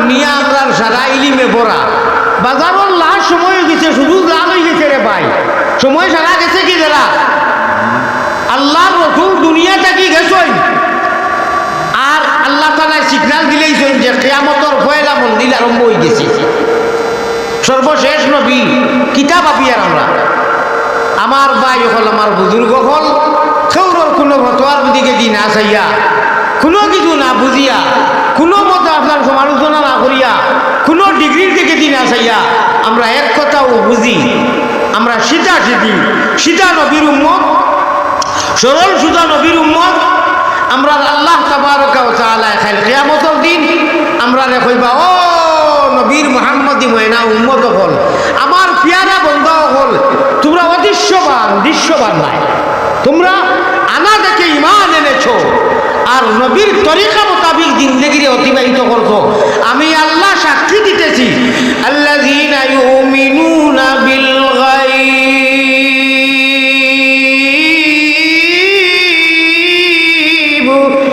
দুনিয়া আমরা সারা ইলিমে ভরা বাজারের লাশ সময় হয়ে গেছে শুধু লাল হয়ে গেছে রে ভাই সময় সারা গেছে কি যারা আল্লাহর রসুল দুনিয়া থাকি গেছেন আর আল্লাহ তাআলা সিগন্যাল দিলেইছেন যে কিয়ামতের পয়লা মন্দির আরম্ভ হয়ে গেছে সর্বশেষ নবী কিতাব আপিয়ার আমরা আমার ভাই হল আমার বুজুর্গ হল কেউর কোনো ফতোয়ার দিকে দি না চাইয়া কোনো কিছু না বুঝিয়া কোনো মতো আপনার সমালোচনা না করিয়া কোনো ডিগ্রির দিকে দি না চাইয়া আমরা এক কথাও বুঝি আমরা সীতা নবীর উম্মত সরল সুজা নবীর উম্মত আমরা আল্লাহ তাবারক ওয়া তাআলা খাইল কিয়ামতের দিন আমরা রে কইবা ও নবীর মুহাম্মদী ময়না উম্মত হল আমার পিয়ারা বন্ধু হল তোমরা দৃশ্যবান নাই তোমরা আনা দেখে ঈমান এনেছো আর নবীর তরিকা মোতাবিক জিন্দেগিরে অতিবাহিত করছো আমি আল্লাহ সাক্ষী দিতেছি আল্লাযীনা ইউমিনুনা বিল গায়ব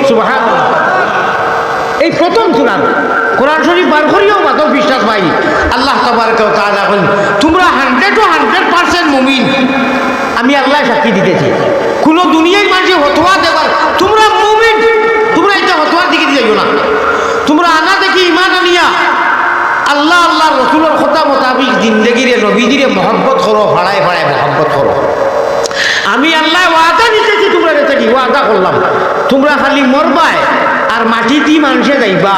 সুবহানাল্লাহ এই প্রথম সুরাত কোরআন শরীফ বার করিও মাত্র বিশ্বাস পাই আল্লাহ তাবারক ওয়া তাআলা বলেন তোমরা 100% মুমিন আমি আল্লাহ সাক্ষী দিতেছি কোন দুনিয়ায় মানুষ হতোয়া দেবার তোমরা মুমিন তোমরা এটা হতোয়ার দিকে যাইও না তোমরা আনা দেখি ঈমান আনিয়া আল্লাহ রাসূলের কথা মোতাবিক জিন্দেগিরে নবীজিরে মহব্বত করো ভাড়ায় মহব্বত করো আমি আল্লাহ ওয়াদা দিতেছি তোমরা কি ওয়াদা করলাম তোমরা খালি মরবায় আর মাটিতে মানুষে যাইবা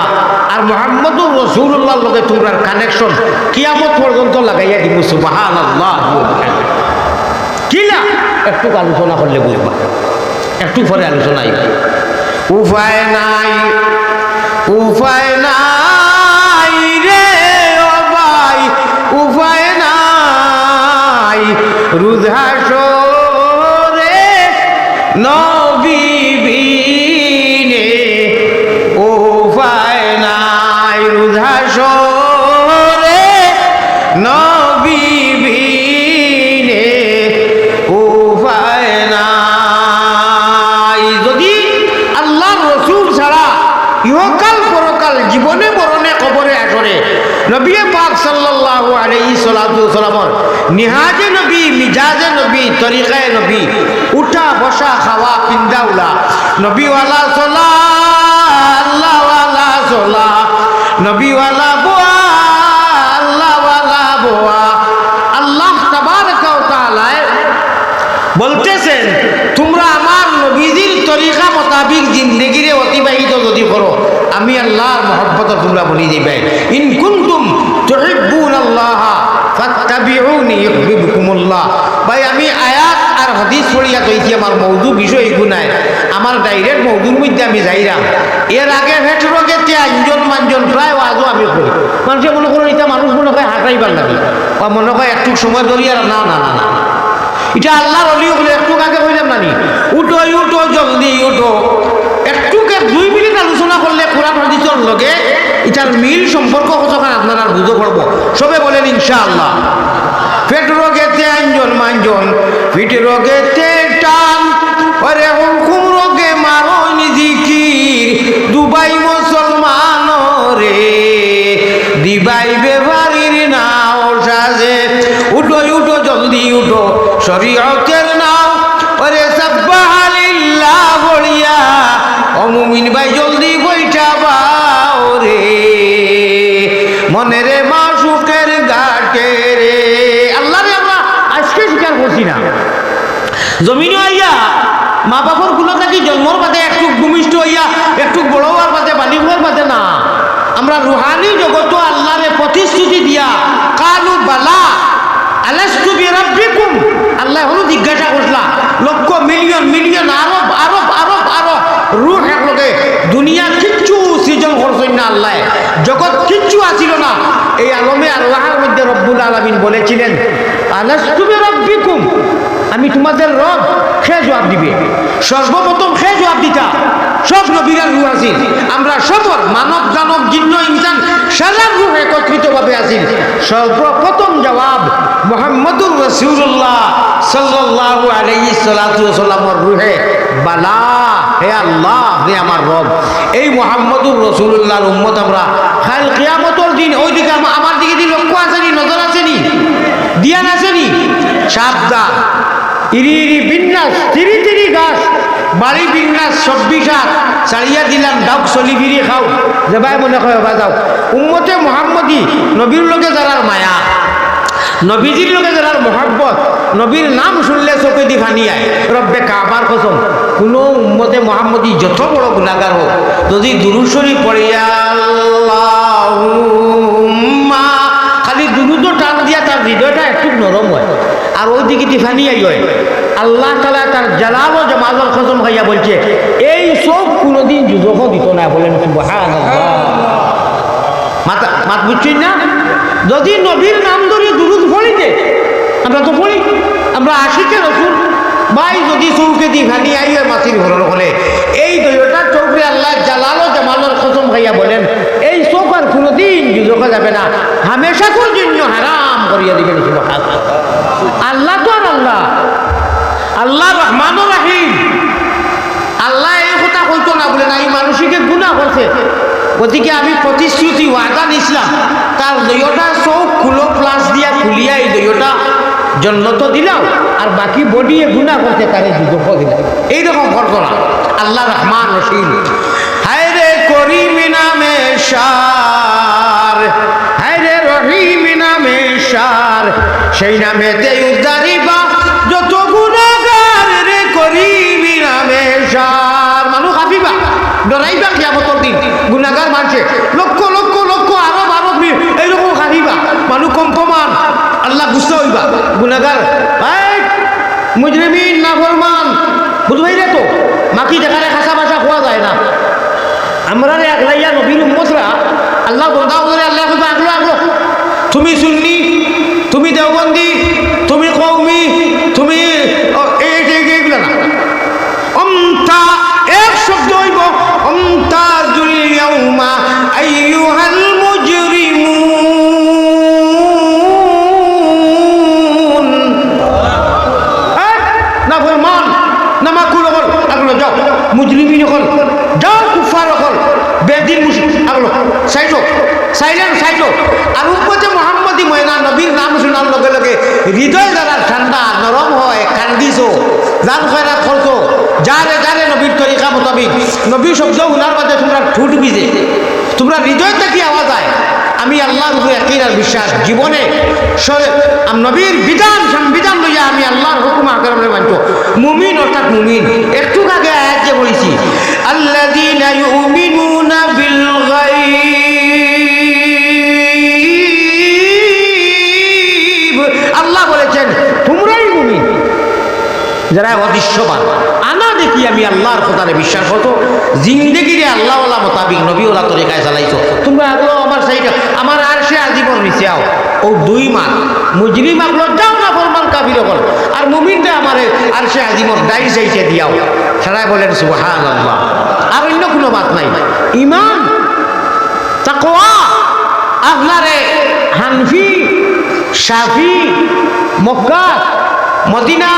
আর মুহাম্মদুর রাসূলুল্লাহর লগে তোমরা কানেকশন কিয়ামত পর্যন্ত লাগাইয়া দিব সুবহানাল্লাহ কিলা একটু আলোচনা করলে বুঝবা একটু পরে আলোচনা আইব উপায় নাই রে ও ভাই উপায় নাই রুধাসরে নবী বিনে উপায় নাই রুধাসরে নবী বিনে উপায় নাই যদি আল্লাহর রাসূল ছাড়া ইহকাল পরকাল জীবনে মরণে কবরে আসরে নবী পাক সাল্লাল্লাহু আলাইহি সাল্লামের নিহাজে নবী মিজাজে নবী তরিকায়ে নবী উঠা বসা খাওয়া পিন্দা উলা নবীওয়ালা সাল্লাহ আল্লাহওয়ালা সাল্লাহ নবীওয়ালা বোয়া আল্লাহওয়ালা বোয়া আল্লাহ তাবারক ওয়া তাআলা বলতেছেন তোমরা আমার নবীজির তরিকা মোতাবিক জিন্দেগিরে অতিবাহিত যদি করো আমি আল্লাহর মহব্বত তোমরা বলি দিবে ইন কুনতুম তুহিব্বুনাল্লাহ ফাত্তাবিউনি ইউহিব্বুকুমুল্লাহ ভাই আমি আয়াত আর হাদিস পড়িয়া কইছি আমার মওযু বিষয় গুনায় আমার ডাইরেক্ট মওযুর মধ্যে আমি যাইরাম এর আগে হেট রোগেতে আঞ্জন মানজন প্রায় ওয়াজও আমি করি মানুষে মনে করো এটা মানুষ মনে হয় হাঁটাইবার লাগে বা মনে হয় একটু সময় ধরিয়া না এটা আল্লাহর ওলি হলে একটু আগে কইলাম নানি উঠো জলদি উঠো একটুকে 2 মিনিট আলোচনা করলে কোরআন হাদিসের লগে এটার মিল সম্পর্ক কতখানি আপনারা বুঝতে পারবো সবে বলেন ইনশাআল্লাহ পেট রোগেতে আঞ্জন মাঞ্জন পিঠ রোগেতে টান আরে হুকুম রোগে মারো জিকির দুবাই মুসলমান রে দিবাই বেবারির নাও সাজে উঠো জলদি উঠো শরীয়তের নাও ওরে সাব্বাহালিল্লাহ বলিয়া ও মুমিন ভাই জলদি বইটা বাও রে মনে রে মাসুকের ঘাটে রে আল্লাহ রে আমরা আজকে স্বীকার করছি না জমিনে আইয়া মা বাবার গুলো থাকি জন্মর বাদে একটু ভূমিষ্ঠ হইয়া একটু বড় হওয়ার বাদে বালিক হওয়ার বাদে না আমরা রুহানি জগত আল্লাহরে প্রতিশ্রুতি দিয়া কালু বালা আলাস্তু বিরাব্বিকুম আল্লাহ হলো জিজ্ঞাসা করলা লক্ষ মিলিয়ন আরব রূহ একলগে দুনিয়া কিচ্ছু সৃজন করছেন না আল্লাহ জগৎ কিচ্ছু আসিল না এই আলমে আল্লাহর মধ্যে রব্বুল আলামিন বলেছিলেন আলাস্তু বিরাব্বিকুম আমি তোমাদের রব সে জবাব দিবে সর্বপ্রথম সে জবাব দিতা সব নবীরা রূহ আছিল আমরা সবর মানব দানব জিন্ন ইনসান সারা রূহ একত্রিতভাবে আছিল সর্বপ্রথম জবাব মুহাম্মদুর রাসূলুল্লাহ সাল্লাল্লাহু আলাইহি সাল্লামের রূহে বালা হে আল্লাহ হে আমার রব, এই মুহাম্মদুর রাসূলুল্লাহর উম্মত আমরা কাল কিয়ামতের দিন ওইদিকে আমার দিকে দি লক্ষ্য আসেনি, নজর আসেনি, ধ্যান আসেনি। সাবধান, ইরি ইরি বিন্যাস, তিরি তিরি গাছ, বাড়ি বিন্যাস 26 হাত ছাড়িয়া দিলাম, ডাক চলি ফিরি খাও, যে ভাই মনে হয় বাজাও। উম্মতে মুহাম্মদী নবীর লোকে যারা মায়া, নবীজির লোকে যারা মহাব্বত, নবীর নাম শুনলে চোখে দি ফানি আয়। রব্বে কাবার কসম, কোনো উম্মতে মুহাম্মদী যত বড় গুনাহগার হোক, যদি দুরূদ শরীফ পড়ে আল্লাহুম্মা, খালি দুরূদ টান দিয়া তার হৃদয়টা একটু নরম হয়, আর ওই দিকে দি ফানি আই হয়। আল্লাহ তাআলা তার জালাল ও জামালের কসম খাইয়া বলছে, এই সব কোনোদিন যুজকও দিত না। বলেন সুবহানাল্লাহ। মাত বুঝছেন না? যদি নবীর নাম ধরে দুরূদ পড়িতে, আমরা তো পড়ি, আমরা আশিকে রাসূল ভাই, যদি চৌকে দি ফানি আই হয় মাসির ঘরের হলে, এই দুইটা চৌকে আল্লাহ জালাল ও জামালের কসম খাইয়া বলেন, এই চোখ আর কোনোদিন যুজকে যাবে না, হামেশা জন্য হারাম করিয়া দিবেন। সুবহানাল্লাহ। আল্লাহ তো আর আল্লাহ, আল্লাহ রহমান ও রাহিম। আল্লাহ এই কথা কইতো না, বলে না এই মানুষকে গুনাহ করছে, গতিকে আমি প্রতিশ্রুতি ওয়াদা নিছিলাম, তার দুইটা চোখ খুলো প্লাস দিয়া খুলিয়া এই দুইটা জন্নত দিলাম, আর বাকি বডিয়ে গুনাহ করতে তারে দুঃখ দিলাম। এইরকম ঘটনা। আল্লাহ রহমান রহিম। হায় রে করিম নামে সার, হায় রে রহিম নামে সার, সেই নামেতে উদ্ধারিবা যত গুনাহগার, রে করিম নামে সার। মানুষ হাফিবা, ডরাইবা কিয়ামতের দিন, গুনাহগার মানছে লক্ষ লক্ষ লক্ষ আরব আরব এইরকম হাফিবা, মানুষ কম্পমান, আল্লাহ গুস্সা হইবা। গুনাহগার মুজরিমিন নাফরমান, বুঝবাই রে তো মাকি দেখারে খাসা বাসা খোয়া যায় না। আমরা একলাইয়া নবীর উম্মতরা আল্লাহ বন্দা বলে, আল্লাহ কইবা আগলো আগলো, তুমি সুন্নি, তুমি দেওবন্দি, তুমি কওমি, তুমি এইগুলা না। অমতা এক শব্দ হইব, অমতাজুল ইয়াউমা আইয়ুহাল মুজরিমুন। নাফরমান নামাকুল হল আগলো যাও, মুজরিমিন হল যাও, কুফার হল বেদিন মুশরিক আগলো সাইডো, সাইলেন্ট সাইডো। আর উম্মতে মুহাম্মদী ময়না নবীর নাম শোনার লগে লগে হৃদয় যারা ঠান্ডা নরম হয়, কান্দিছো, জান খয়রাত করছো, যারে যারে নবীর তরিকা মোতাবিক, নবীর শব্দ শোনার বাদে তোমরা ঠুট ভিজে, তোমরা হৃদয় থেকে আওয়াজ হয় আমি আল্লাহর উপরে ইয়াকিন আর বিশ্বাস, জীবনে নবীর বিধান সংবিধান লইয়া আমি আল্লাহর হুকুম আকারে মানতো। মুমিন অর্থাৎ মুমিন, একটু আগে আয়াত যে বলেছি, আল্লাযীনা ইউমিনুনা বিল গায়ব, আল্লাহ বলেছেন তোমরাই মুমিন যারা অদৃশ্যবান। আনা দেখি আমি আল্লাহর কথারে বিশ্বাস করতো, জিন্দেগিরে আল্লাহওয়ালা মোতাবিক নবীওয়ালা তরিকায় চালাইছো। তোমরা আগলো আমার সাইড, আমার আর সে আজীবন নিচে আও, ও 2 মাস মুজরিম আগলো যাও না ফরমান কাফির হল, আর মুমিনটা আমারে আর সে আজীবন ডাইর চাইছে দিয়াও। সবাই বলেন সুবহানাল্লাহ। আর অন্য কোনো বাত নাই। ঈমান তাকওয়া আপনারে হানফি, শাফি, মক্কা, মদিনা,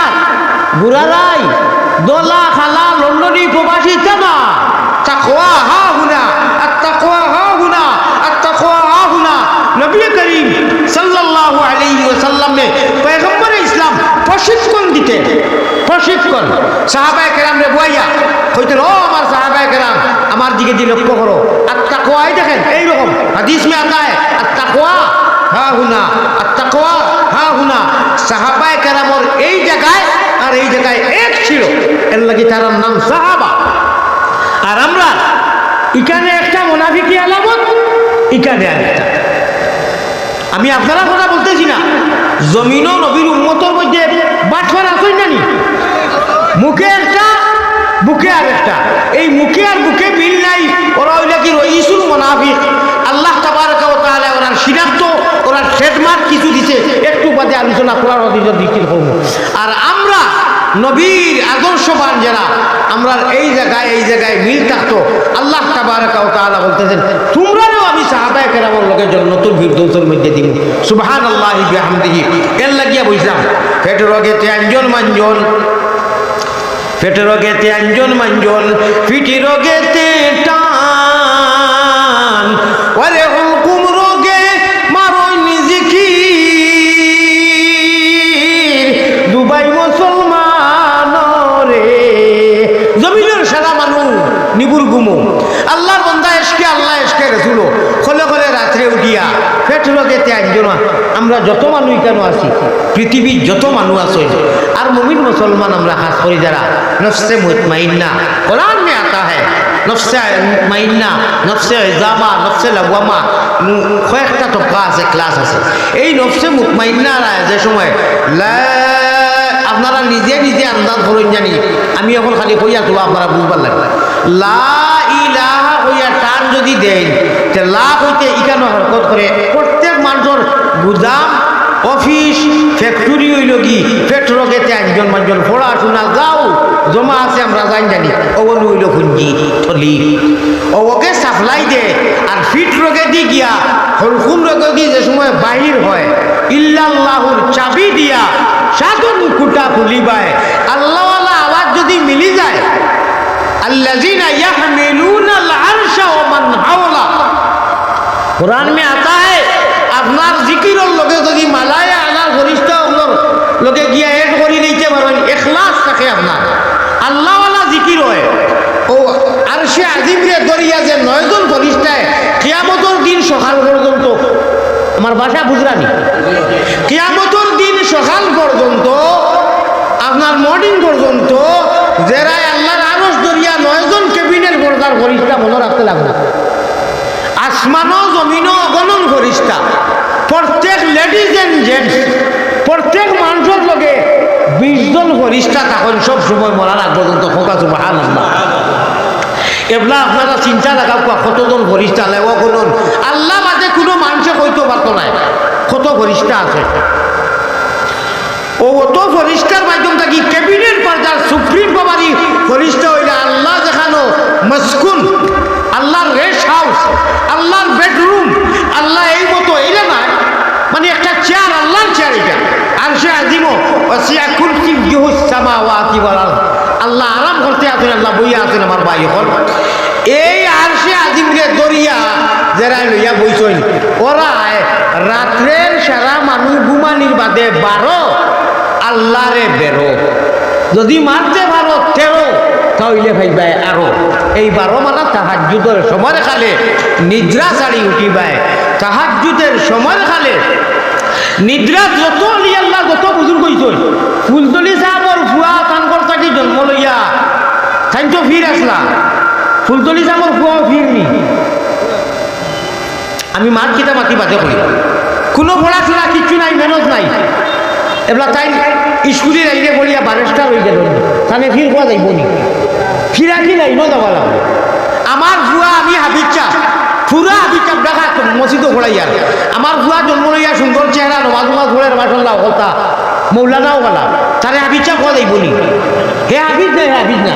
গুরারাই, দোলা, খালা, লন্ডনী, প্রবাসী না, তাকওয়া হা হুনা, আত-তাকওয়া হা হুনা, আত-তাকওয়া হা হুনা। নবী করিম সাল্লাল্লাহু আলাইহি ওয়াসাল্লামে পয়গম্বরে ইসলাম প্রশিক্ষণ দিতেন, প্রশিক্ষণ। সাহাবায়ে কেরামরে বুয়াইয়া কইতেন, ও আমার সাহাবায়ে কেরাম, আমার দিকে দিয়ে লক্ষ্য করো, আত-তাকওয়াই দেখেন এইরকম হাদিস মে আতা है, আত-তাকওয়া হা হুনা, আত-তাকওয়া হা হুনা। সাহাবায়ে কেরামর এই জায়গায় আর এই জায়গায় এক ছিল, এর লাগি তার নাম সাহাবা। আর আমরা এখানে একটা মুনাফিকি আলামত, এখানে আরেকটা। আমি আপনারা কথা বলতেছি না, জমিনও নবীর উম্মতের মধ্যে বাটফার আসেন জানি, মুখে একটা বুকে আরেকটা। এই মুখে আর বুকে মিল নাই, ওরা ওইটা কি রইসুল মুনাফিক। আল্লাহ তাবারaka ওয়া তাআলা ওনার সিদ্ধান্ত, ওনার ট্রেডমার্ক কিছু দিছে, একটু বাদে আলোচনা করার অধিকার দিতে হবে। আর আমরা নবীর আদর্শবান যারা, আমরা এই জায়গায় মিল থাকতো। আল্লাহ তাবারaka ওয়া তাআলা বলতেছেন, তোমরাও আমি সাহাবায়ে কেরামের লোকের জান্নাতুল ফিরদৌসের মধ্যে দিব। সুবহানাল্লাহি বিহামদিহি। এর লাগিয়া বুঝলাম পেটের রোগে 3 জন মানজন পেটের রোগেতে আঞ্জন মাঞ্জন, পিঠি রোগেতে টান, ওরে হুকুম রোগে মারই জিকির, দুবাই মুসলমান রে। জমিনের সারা মানুষ নিবুর গুমো, আল্লাহর বন্দা এসকে আল্লাহ এসকে রসুল খলে খলে রাত্রে উঠিয়া পেট রোগেতে আঞ্জন। আমরা যত মানুষ কেন আছি, পৃথিবীর যত মানুষ আছে আর মুমিন মুসলমান আমরা খাস করি যারা নফসে মুতমাইন্না, কোরআন में आता है নফসে মুতমাইন্না, নফসে ইজামা, নফসে লাওয়ামা, কয়েকটা তবকা আছে, ক্লাস আছে। এই নফসে মুতমাইন্না যে সময় আপনারা নিজে নিজে আন্দাজ করেন জানি, আমি এখন খালি কইয়া তো আপনারা বুঝবার লাগবে। লা ইলাহা কইয়া টান যদি দেন, লা হইতে ইকানো হরকত করে প্রত্যেক মানুষের গুদাম, অফিস, ফ্যাক্টরি হইল কি পেট রোগেতে একজন মানুষজন পড়াশোনা যাও জমা আছে আমরা জানি ওগুলো হইল খুঁজি থলি, ওকে সাপ্লাই দে। আর ফিট রোগে দি গিয়া হলকুম রোগে দি যে সময় বাহির হয় ইল্লাল্লাহুর চাবি দিয়া সাধন কুটা খুলিবায় আল্লাহওয়ালা আওয়াজ যদি মিলি যায়, আল্লাযিনা ইয়াহমিলুনাল আরশা ওয়া মান হাওলা, কুরআন में आता है আপনার জিকিরের লগে যদি মালায়া আনার ঘনিষ্ঠ লগে গিয়া এড করি নিতে পারেন, ইখলাস থাকে আপনার, আল্লাহওয়ালা জিকির হয়। ও আরশে আজিমরে দরিয়া যে 9 জন ফেরেশতায় কিয়ামতের দিন সকাল পর্যন্ত, আমার ভাষা বুঝরানি, কিয়ামতের দিন সকাল পর্যন্ত আপনার মর্নিং পর্যন্ত যারা আল্লাহর আরশ দরিয়া 9 জন ক্যাবিনেট বর্গার ফেরেশতা মনে রাখতে লাগবে। আসমানও জমিনও অগণন ফেরেশতা, প্রত্যেক লেডিজ এন্ড জেন্টস, প্রত্যেক মানুষের লগে 20 জন ফেরেশতা তখন সব সময় মরার আগ পর্যন্ত খোকা সুবহানাল্লাহ। এবলা আপনারা চিন্তা লাগাও কতজন ফেরেশতা লাগে, অগণন। আল্লাহ বাদে কোনো মানুষে কইতে পারতো না কত ফেরেশতা আছে। ও অত ফেরেশতার মাধ্যম থাকি ক্যাবিনেট পর্যায়ে সুপ্রিম পাওয়ারি ফেরেশতা হইলে আল্লাহ দেখানো মসকুন, আল্লাহর রেস্ট হাউস, আল্লাহর বেডরুম, আল্লাহ এই মতো এলে না, মানে একটা চেয়ার, আল্লাহর চেয়ার এটা। আর সে আজিমো ওয়াসিয়া কুরসিয়্যুহুস সামাওয়াতি ওয়াল আরদ, আল্লাহ আরাম করতে আছেন, আল্লাহ বইয়া আছেন আমার ভাই এখন। এই আরশে আজিমরে দরিয়া যারা লইয়া বইছেন, ওরা রাত্রের সারা মানুষ ঘুমানির বাদে 12 আল্লাহরে বেরো, যদি মারতে পারো 13 তাহলে ভাইবাই আরো। এই 12 মানা তাহাজ্জুদের সময় খালে নিদ্রা ছাড়ি উঠিবায়, তাহাজ্জুদের সময় খালে নিদ্রা যত আল্লাহ যত বুজুর্গ হইছই, ফুলতলি সাহাবর ফুয়া তানকর থাকি জন্ম লইয়া তাই তো ফির আসলা, ফুলতলি সাহাবর ফুয়া ফিরনি। আমি মার কিতা মাতি বাদে করি, কোনো পড়াশোনা কিচ্ছু নাই, মেহনত নাই। এবার তাই স্কুলের আইলে বলিয়া 12টা হয়ে গেল, তাহলে ফির কোয়া যাইব নি, ফিরা কি নাই যাওয়া লাগবে। আমার ভুয়া আমি হাবিচ্ছা পুরা হাবিচ্ছা দেখা মসজিদও ঘোড়াইয়ার, আমার ভুয়া জন্ম লইয়া সুন্দর চেহারা, নমাজ নমাজ ঘোড়ের মাসাল্লাহ কথা মৌলানাও বলা, তারে হাবিচ্ছা কোয়া যাইব নি। হে হাবিজ না, হে হাবিজ না,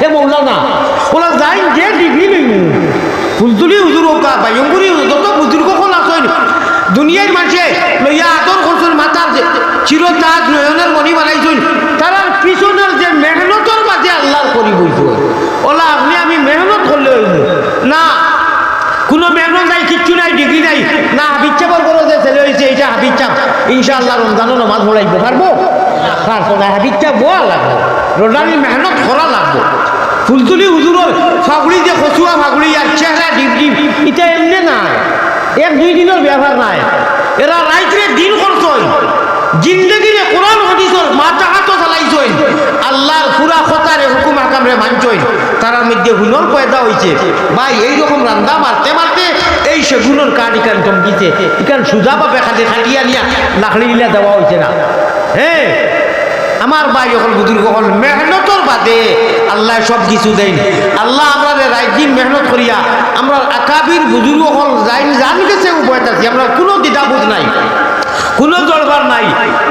হে মৌলানা ওলা যাই যে ডিগ্রি লইব। ফুলতুলি হুজুর হোকা বাইঙ্গুরি যত বুজুর্গ কোন আসেন দুনিয়ার মানুষে লইয়া আদর করছেন, মাথার চিরতাজ নয়নের মণি বানাইছেন, তার পিছনের যে মেহনতর মাঝে আল্লাহর করি বইছে। ওলা আপনি আমি মেহনত করলে হইব না, কোনো মেহনত নাই, কিচ্ছু নাই, ডিগ্রি নাই, না হাবিচ্ছাপর করো যে ছেলে হয়েছে এইটা হাবিচ্ছাপ, ইনশাআল্লাহ রমজানও নামাজ পড়াইব পারবো, পারবো না, হাবিচ্ছাপ বোয়া লাগবে, রোজানি মেহনত করা লাগবে। ফুলতুলি হুজুর ফাগুড়ি যে খসুয়া ফাগুড়ি আর চেহারা ডিগ্রি এটা এমনি না, 1-2 দিনের ব্যাপার নাই, এরা রাইতে দিন করছই, জিন্দগিরে কোরআন হাদিসের মাথা হাত চালাইছই, আল্লাহর পুরা কথারে হুকুম হাকামরে মানছই, তারার মধ্যে হুনর পয়দা হয়েছে। ভাই এইরকম রান্দা মারতে মারতে এই সে গুণর কাঠ ইকান চমকিছে, ইকান সুজা পাবে খাটে খাটিয়া নিয়া লাকড়ি গিলা দেওয়া হয়েছে না। হ্যাঁ আমার ভাই যখন বুজুর্গ হল মেহনতর বাদে আল্লাহ সব কিছু দেন। আল্লাহ আমরা রাত দিন মেহনত করিয়া আমরা আকাবির বুজুর্গ হল জানি গেছে উপায় থাকি, আমরা কোনো দ্বিধাবোধ নাই, কোনো দরকার নাই।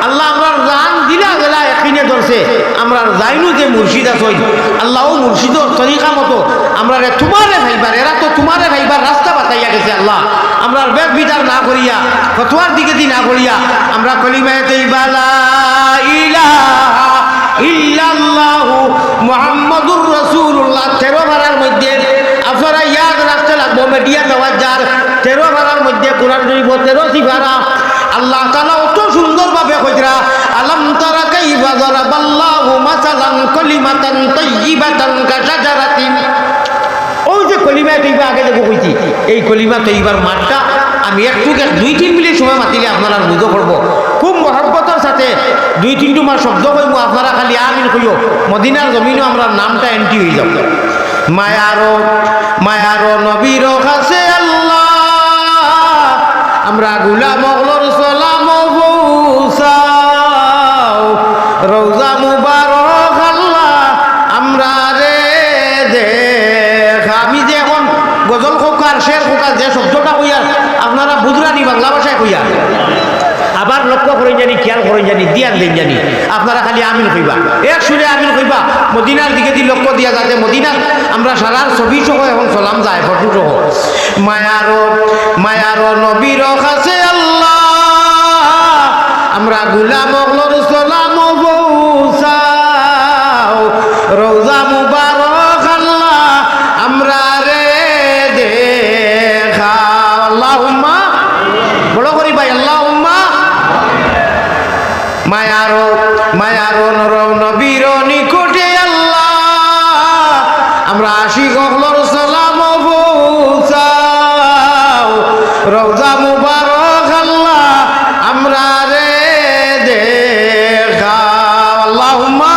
আল্লাহ আমরা জান দিলা গেলা এখিনে ধরছে, আমরা যাইনু যে মুর্শিদ আসই, আল্লাহও মুর্শিদর তরিকা মতো আমরা তোমারে ভাইবার, এরা তো তোমারে ভাইবার রাস্তা বাতাইয়া গেছে। আল্লাহ আমরা বেদ বিধার না করিয়া ফতোয়ার দিকে দি না করিয়া আমরা কলিমায়ে তাইয়্যিবা লা ইলাহা ইল্লাল্লাহু মুহাম্মাদুর রাসূলুল্লাহ 13 ধারার মধ্যে আপনারা ইয়াদ রাখতে লাগবো মিডিয়া তাওয়াজ্জার 13 ধারার মধ্যে কোরআন শরীফ 13 সিফারা আল্লাহ তাআলা অত সুন্দরভাবে কইরা আলাম তারা কাইফা যারাবাল্লাহু মাসালান কালিমাতান তাইয়িবাতান কাশাজারাতিন ওই যে কলিমা তৈবা আগে দেখো কইছি এই কলিমা তৈবার মাঠটা আমি একটু 2-3 মিনিট সময় মাতিলে আপনারা বুঝো করবো খুব মহব্বতের সাথে 2-3 মাস শব্দ কইব আপনারা খালি আমিন কইও মদিনার জমিনও আমরা নামটা এন্ট্রি হয়ে যাব মায়ারো নবীর কাছে আল্লাহ আমরা গোলাম হলর সালাম পৌঁছাও রওজা মুবারক আল্লাহ আমরা রে দেখা আমি যে এখন গজল খোকার শের খোকার যে শব্দটা কইয়া আপনারা বুঝরানি বাংলা ভাষায় কইয়া আবার লক্ষ্য করে জানি খেয়াল করে জানি দিয়ান দিন জানি আপনারা খালি আমিন কইবা এক সুরে আমিন কইবা মদিনার দিকে দি লক্ষ্য দিয়া যাতে মদিনার আমরা সারার ছবি সহ এখন সালাম যায় ফটো সহ মায়ারো নবীর কাছে আল্লাহ আমরা গোলাম হলর সালাম পৌঁছাও রওজা মুবারক আল্লাহ আমরা রে দেখা আল্লাহুম্মা বড় করি ভাই আল্লাহুম্মা মায়ারো নবীর নিকটে আল্লাহ আমরা আশিক হলর সালাম পৌঁছাও রওজা মুবারক আল্লাহ আমরা রে দেখা আল্লাহুম্মা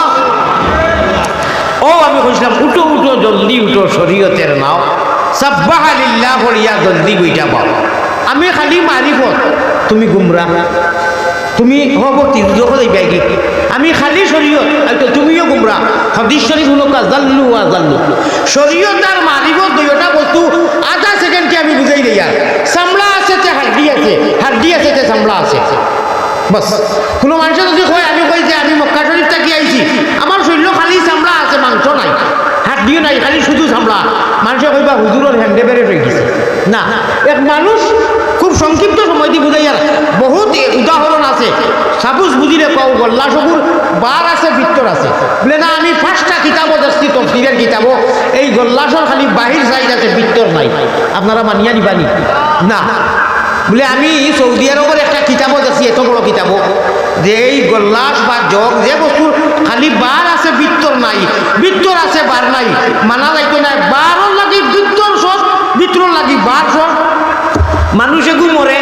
ও আমি কইছিলাম উঠো জলদি উঠো শরীয়তের নাও সাব্বাহা লিল্লাহ বলিয়া জলদি বইটা পাও আমি খালি মারিফত তুমি গুমরা তুমি হবতি যখন যাইবা কি আমি খালি শরীয়ত তুমিও গুমরা হাদিস শরীফ হলো জাল্লু ওয়া জাল্লু শরীয়ত আর মারিফত দুইটা বস্তু আধা সেকেন্ডে আমি বুঝাই দেই আর চামড়া আছে তে হাড্ডি আছে তে চামড়া আছে বাস কোনো মানুষ যদি কয় আমি কই যে আমি মক্কা শরীফ থেকে আইছি আমার শরীর খালি চামড়া আছে মাংস নাই হাড্ডিও নাই খালি শুধু চামড়া মানুষে কইবা হুজুরের হ্যান্ডে বেড়ে হয়ে গেছে না এক মানুষ খুব সংক্ষিপ্ত সময় দিয়ে বুঝাই আর বহুত উদাহরণ আছে সাপোজ বুঝিলে কও গল্লা সবুর বার আছে ভিতর আছে বলে না আমি 5টা কিতাবও দেখছি তফসিরের কিতাবও এই গল্লাসর খালি বাহির সাইড আছে ভিতর নাই আপনারা মানিয়া নিবানি না বলে আমি সৌদি আরবের একটা কিতাবও দেখছি এত বড় কিতাবও যে এই গল্লাস বা জগ যে বস্তুর খালি বার আছে ভিতর নাই ভিতর আছে বার নাই মানা যাইতো না বারও লাগি ভিতর সব ভিতর লাগি বার সব মানুষ এগু মরে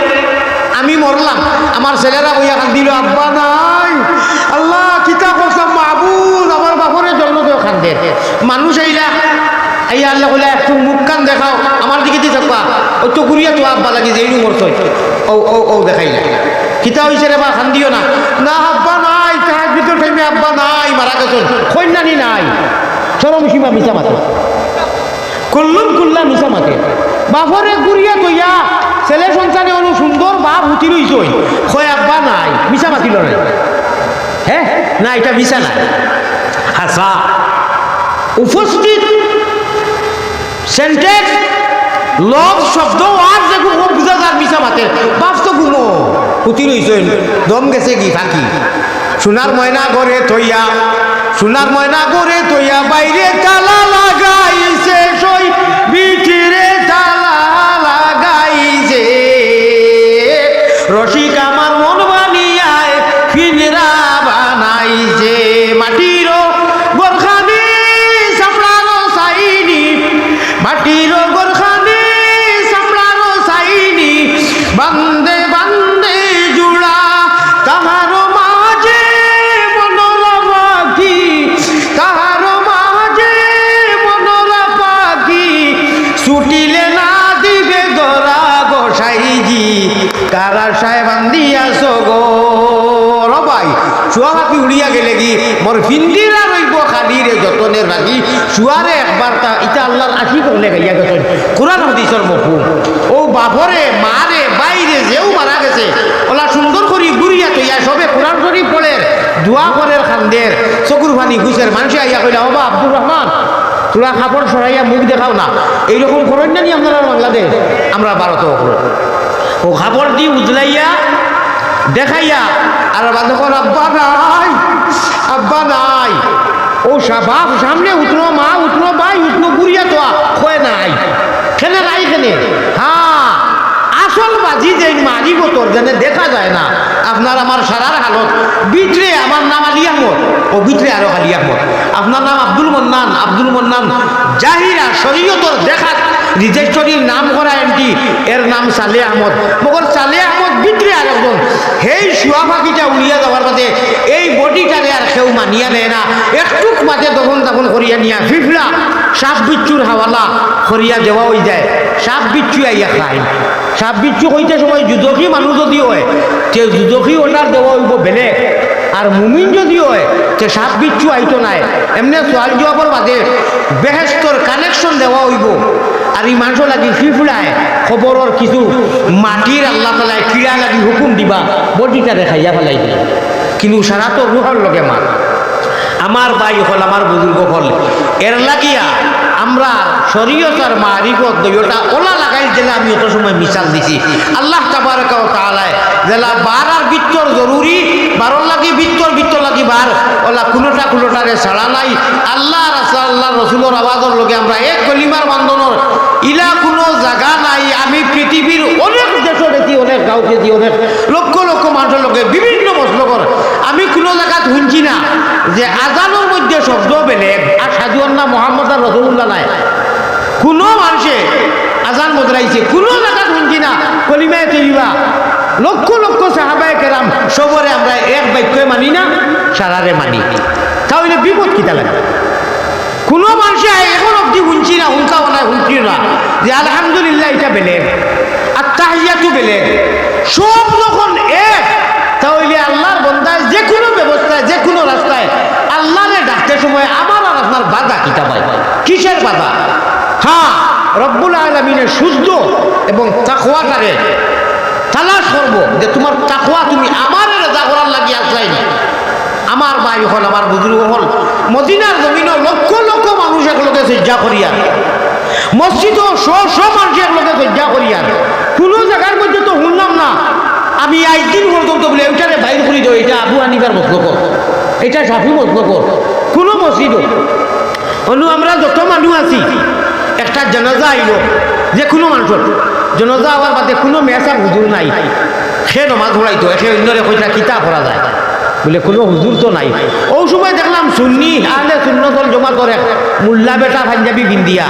আমি মরলাম আমার ছেলেরা বইয়া খান দিল আব্বা নাই আল্লাহ কিতাব করতাম মাহবুদ আমার বাপরের জন্য তো খান দে মানুষ আইলা আল্লাহ বলে একটু মুখ কান দেখাও আমার দিকে দিয়ে থাকবা ওই তো ঘুরিয়া তো আব্বা লাগি যে মরছ ও দেখাইলা কিতা হয়েছে রে বা খান দিও না না আব্বা নাই তাহার ভিতর টাইমে আব্বা নাই মারা গেছেন কন্যানি নাই চরম সীমা মিশা মাতে কুল্লা মিশা মাতে বাপরে ঘুরিয়া তৈয়া ছেলে সন্তানে অনু সুন্দর বাপ হুতি রইছ হয় আব্বা নাই মিশা মাতিল নাই হ্যাঁ না এটা মিশা নাই হাসা উপস্থিত সেন্টেন্স লব শব্দ আর যে গুমো বুঝা যার মিশা মাতে বাপ তো গুমো হুতি রইছ দম গেছে কি ফাঁকি সোনার ময়না করে তৈয়া বাইরে তালা লাগাইছে সই ভিতরে তালা লাগাইছে রসিক আমার মন বানিয়ায় ফিনরা বানাইছে মাটির গোরখানি সামলানো সাইনি মাটির গোরখানি সামলানো সাইনি বান্দে বান্দে জুড়া তাহার মাঝে মনোরা পাখি তাহার মাঝে মনোরা পাখি ছুটিলে না দিবে গরা গোসাইজি কারা সাহেব বান্দিয়াছ গো ভাই শুয়া পাখি উড়িয়া গেলে কি মোর ফিন্দিরা রইব খালি রে যতনের রাখি শুয়ারে একবার তা ইটা আল্লাহর আশি করলে গাইয়া গেছেন কোরআন হাদিসের মফহুম ও বাপরে মারে বাইরে যেও মারা গেছে ওলা সুন্দর করি গুড়িয়া তৈয়া সবে কোরআন শরীফ পড়ে দোয়া করের খান্দের চকুর পানি ঘুষের মানুষে আইয়া কইলা বাবা আব্দুর রহমান তোরা কাপড় সরাইয়া মুখ দেখাও না এইরকম করেন না নি আপনারা বাংলাদেশ আমরা ভারতেও করো ও কাপড় দিয়ে উজলাইয়া দেখাইয়া আর বাদকর আব্বা নাই, আব্বা নাই। ও বাপ সামনে উঠলো, মা উঠলো, ভাই উঠলো, বুড়িয়া তো হয় নাই, খেলে নাই খেলে। হ্যাঁ, আসল বাজি যে মারি বোতর যেন দেখা যায় না। আপনার আমার সারার হালত বিটরে আমার নাম আলী আহমদ, ও বিটরে আরো আলী আহমদ। আপনার নাম আব্দুল মন্নান, আব্দুল মন্নান জাহিরা শরীয়তর দেখা রিজেস্টরির নাম করা এমটি, এর নাম সালে আহমদ। মগর সালে আহমদ বিটরে আর একজন। সেই শুয়া পাখিটা উড়িয়া যাওয়ার বাদে এই বডিটারে আর কেউ মানিয়া নেয় না। একটুক মাঝে তখন তখন করিয়া নিয়া ফিফলা সাপ বিচ্ছুর হাওয়ালা করিয়া দেওয়া হয়ে যায়। সাপ বিচ্ছু আইয়া খায়। সাপ বিচ্ছু হইতে সময় যুদকী মানুষ যদি হয় যে যুদকী ওনার দেওয়া হইব বেলেগ, আর মুমিন যদি হয় যে সাপ বিচ্ছু আইতো নাই। এমনি সোয়াল জবাবর বাদে বেহেস্তর কানেকশন দেওয়া হইব। আর এই মানুষ লাগি ফিফুলায় খবরের কিছু মাটির আল্লাহ তালায় কিড়া লাগি হুকুম দিবা বডিটা দেখাইয়া ফেলাই দিল। কিন্তু সারা তো রুহর লগে মার। আমার ভাই হল, আমার বুজুর্গ হল, এর লাগিয়া আমরা শরীয়তার মারিফত দইটা ওলা লাগাই দিলে আমি অত সময় মিশাল দিছি। আল্লাহ তাবারক ওয়া তাআলা জেলা বার আর বিত্তর জরুরি, বারর লাগি বিত্তর লাগি বার ওলা কোনোটারে ছাড়া নাই। আল্লাহ রসুলের আওয়াজের লগে আমরা এক কলিমার বন্ধনের ইলা কোনো জায়গা নাই। আমি পৃথিবীর অনেক দেশ দেখি, অনেক গাঁও দেখি, অনেক লক্ষ লক্ষ মানুষের লগে বিভিন্ন মশলকর আমি কোনো জায়গাত শুনছি না যে আজানের মধ্যে শব্দ বেলেগ আর সাজুয়ান্না মোহাম্মদ আর রসুল্লাহ নাই। কোনো মানুষে আজান বদলাইছে, কোনো জায়গা শুনছি না কলিমায় তৈরিবা। লক্ষ লক্ষ সাহাবায়ে কেরাম সবরে আমরা এক বাক্যে মানি না, সারারে মানি। তাহলে বিপদ কিতা লাগে? কোনো মানুষে এখন অব্দি শুনছি না, শুনতাও না, শুনছি না যে আলহামদুলিল্লাহ এটা বেলেগ, আর তাহিয়াতু বেলেগ, সব যখন এক। তাহলে আল্লাহর বন্দায় যে কোনো ব্যবস্থায়, যে কোনো রাস্তায় আল্লাহরে ডাকতে সময় আমার আর আপনার বাধা কিতা পাই? কিসের বাধা? হ্যাঁ, রব্বুল আলামিনের শুদ্ধ এবং তাকওয়াটারে তালাশ করবো যে তোমার তাকওয়া তুমি আমার রাজা করার লাগিয়ে আসলাই না। আমার ভাই হল, আমার বুজুর্গ হল, মদিনার জমিনও লক্ষ লক্ষ মানুষ একলোকে সজ্জা করিয়া, মসজিদও সব মানুষ একলোকে সজ্জা করিয়া, কোনো জায়গার মধ্যে তো শুনলাম না আমি একদিন পর্যন্ত বলে ওইটারে বাইর করি দেবো, এটা আবু হানিফার মতলকর, এটা শাফি মতলকর। কোনো মসজিদও অনু আমরা যত মানুষ আছি, একটা জানাজা আইল, যে কোনো মানুষের জানাজা হওয়ার বাদে কোনো মেসার হুজুর নাই, সে নমাজ পড়াইতো, এসে অন্যরে কইটা কিতা করা যায় বলে কোনো হুজুর তো নাই। ও সময় দেখলাম সুন্নি আহলে সুন্নতল জমা করে মুল্লা বেটা পাঞ্জাবি বিন্দিয়া।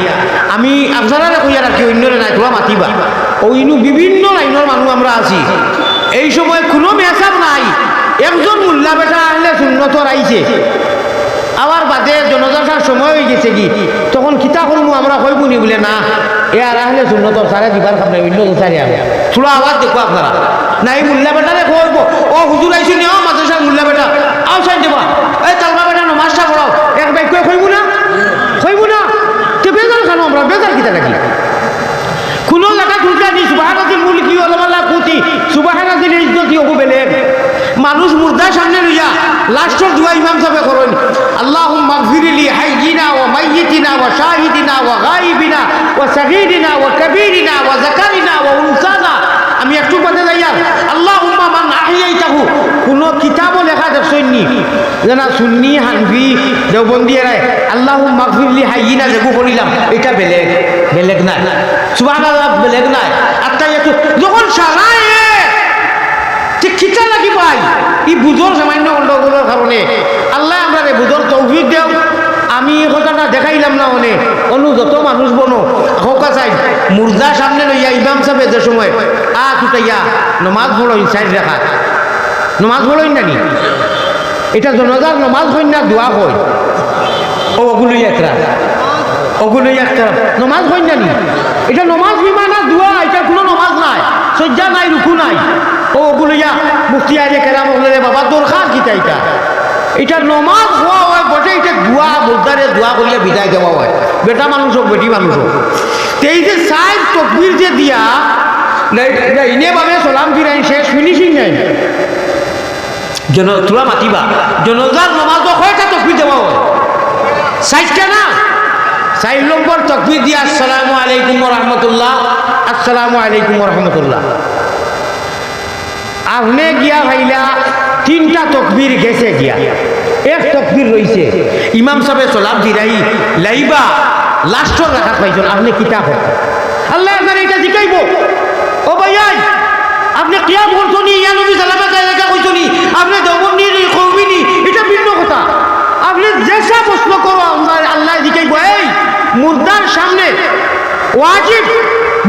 আমি আপনারা কইয়া রাখি অন্যরে নাই, তোরা মাতিবা। ও ইনু বিভিন্ন লাইনের মানুষ আমরা আছি। এই সময় কোনো মেসাব নাই, একজন মুল্লা বেটা আহলে সুন্নতর আইছে, আবার বাদে জনজাতার সময় হয়ে গেছে কি, তখন কিতা করবো আমরা কইব নি বলে না, এ আর আহলে সুন্নতর সারা দিবার খাব না, অন্য সারি আমি থোড়া আওয়াজ দেখো আপনারা না, এই মুল্লা বেটারে কইব ও হুজুর আইসি নি, মাদ্রাসার মুল্লা বেটা আও সাইড দেবা, এই তালবা বেটা নমাজটা পড়াও, এক বাক্য কইব না, কইব না, তো বেজার খানো আমরা, বেজার কিতা নাকি? কোনো জায়গা ঢুকলা নি সুবহানাল্লাহিল মুলকি ওয়া মালাকুতি, সুবহানাল্লাহিল ইজ্জতি ওগো বেলেগ মানুষ মুর্দার সামনে লইয়া লাস্টের দুয়া ইমাম সাহেব করেন, আল্লাহুম্মা গফিরলি হাইয়িনা ওয়া মাইয়িতিনা ওয়া শাহিদিনা ওয়া গায়িবিনা ওয়া সাগীরিনা ওয়া কাবীরিনা ওয়া যাকারিনা ওয়া উনসানা। আমি একটু বাদে যাইয়া আল্লাহুম্মা মান আহিয়াইতাহু, কোনো কিতাবও লেখা দেখছইনি জানা সুন্নি হানফি দেওবন্দি এরাই আল্লাহুম্মা গফিরলি হাইয়িনা যেগু করিলাম, এটা বেলেগ বেলেগ নাই, সুবহানাল্লাহ বেলেগ নাই। আর তাই একটু যখন সারায় ঠিক খিচা লাগি পাই ই বুঝোর সামান্য গন্ডগোলের কারণে আল্লাহ আমরা বুঝোর তৌফিক দেও। আমি এই কথাটা দেখাইলাম না অনেক অনু যত মানুষ বনো হোকা চাই মুর্দা সামনে লইয়া ইমাম সাহেব যে সময় উঠাইয়া নমাজ পড়ই সাইড রেখা, নমাজ পড়ই নানি, এটা জনজার নমাজ হই না দোয়া হই, ওগুলো একটা নমাজ হই নানি, এটা নমাজ বিমা না দোয়া, এটা কোনো নমাজ নাই, সজ্জা নাই, রুকু নাই। ও ওগুলিয়া মুফতি আইলে কেরাম বলে বাবা দরকার কিতা, এটা নমাজ হওয়া হয় বটে, এটা দোয়া বোঝারে দোয়া করিয়া বিদায় দেওয়া হয়, বেটা মানুষ হোক বেটি মানুষ হোক। এই যে সাইড তকবির যে দিয়া ইনে ভাবে সালাম ফিরাই শেষ ফিনিশিং নাই, তোরা মাতিবা জনজার নমাজ কয়টা তকবির দেওয়া হয়? সাইডটা না, 4 নম্বর তকবির দিয়া আসসালামু আলাইকুম ওয়া রাহমাতুল্লাহ, আসসালামু আলাইকুম ওয়া রাহমাতুল্লাহ। আপনি গিয়া ভাইলা 3টা তকবীর গেছে গিয়া, এক তকবীর রইছে, ইমাম সাহেব সালাম দিরাই লাইবা লাস্টর রাখাত পাইছেন, আপনি কিতাব আল্লাহ আপনার এটা জিকাইব। ও ভাইয়াই আপনি কিয়াম করছনি, ইয়া নবী সালামে জায়গা কইছনি, আপনি দমনি কওমিনি, এটা ভিন্ন কথা। আপনি যেসা প্রশ্ন করো আল্লাহ জিকাইব। এই মুর্দার সামনে ওয়াজিব